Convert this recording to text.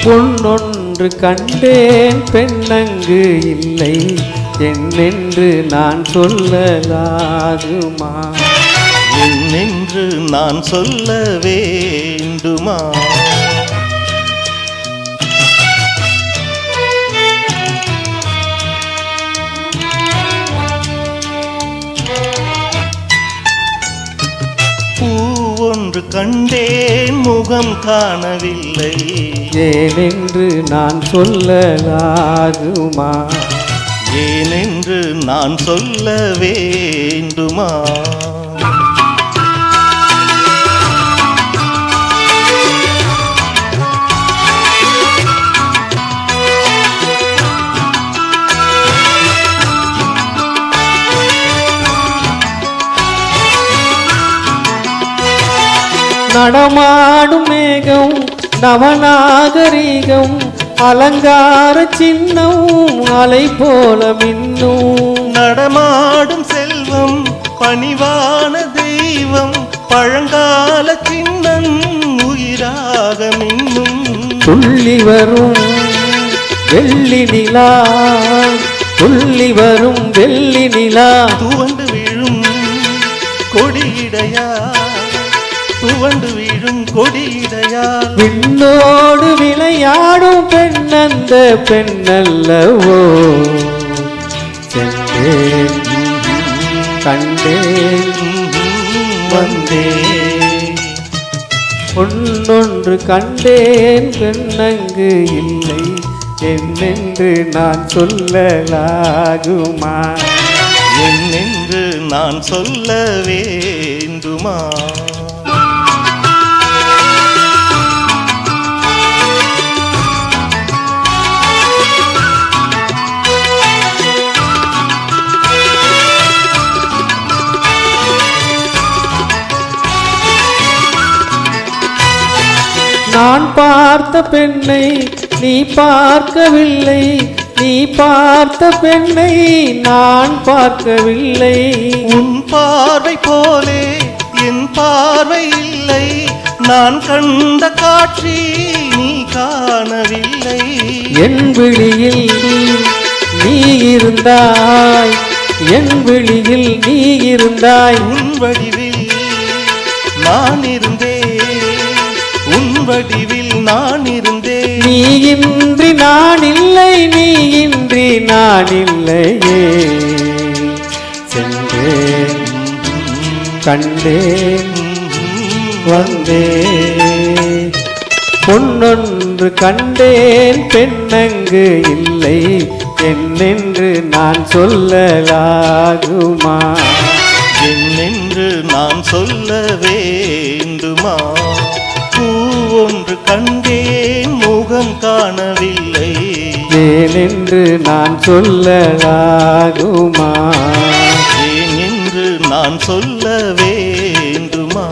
பொன்னொன்று கண்டேன் பெண்ணங்கு இல்லை என்னென்று நான் சொல்லலாகுமா? என்னென்று நான் சொல்ல வேண்டுமா? பூவொன்று கண்டேன் முகம் காணவில்லை ஏனென்று நான் சொல்லலாகுமா? ஏனென்று நான் சொல்ல வேண்டுமா? நடமாடும் மேகம் நவநாகரிகம் அலங்கார சின்னம் அலை போல மின்னும். நடமாடும் செல்வம் பணிவான தெய்வம் பழங்கால சின்னம் உயிராக மின்னும். துள்ளி வரும் வெள்ளி நிலா துள்ளி வரும் வெள்ளி நிலா துவண்டு விழும் கொடியிடையா துவண்டு விழும் கொடியிடையா விண்ணோடு விளையாடும் பெண்ணந்த பெண்ணல்லவோ சென்றேன் கண்டேன் வந்தேன். பொன்னொன்று கண்டேன் பெண்ணங்கு இல்லை என்னென்று நான் சொல்லலாகுமா? என்னென்று நான் சொல்ல வேண்டுமா? நான் பார்த்த பெண்ணை நீ பார்க்கவில்லை நீ பார்த்த பெண்ணை நான் பார்க்கவில்லை. உன் பார்வை போலே என் பார்வை இல்லை நான் கண்ட காட்சி நீ காணவில்லை. என் விழியில் நீ இருந்தாய் என் விழியில் நீ இருந்தாய். உன் வடிவில் நான் இருந்தேன் உன் வடிவில் நான் இருந்தேன். நீ இன்றி நான் இல்லை நீ இன்றி நான் இல்லையே சென்றேன் கண்டேன் வந்தேன். பொன்னொன்று கண்டேன் பெண்ணங்கு இல்லை என்னென்று நான் சொல்லலாகுமா? என்னென்று நான் சொல்ல வேண்டுமா? பூவொன்று கண்டேன் முகம் காணவில்லை ஏனென்று நான் சொல்லலாகுமா? ஏனென்று நான் சொல்ல வேண்டுமா?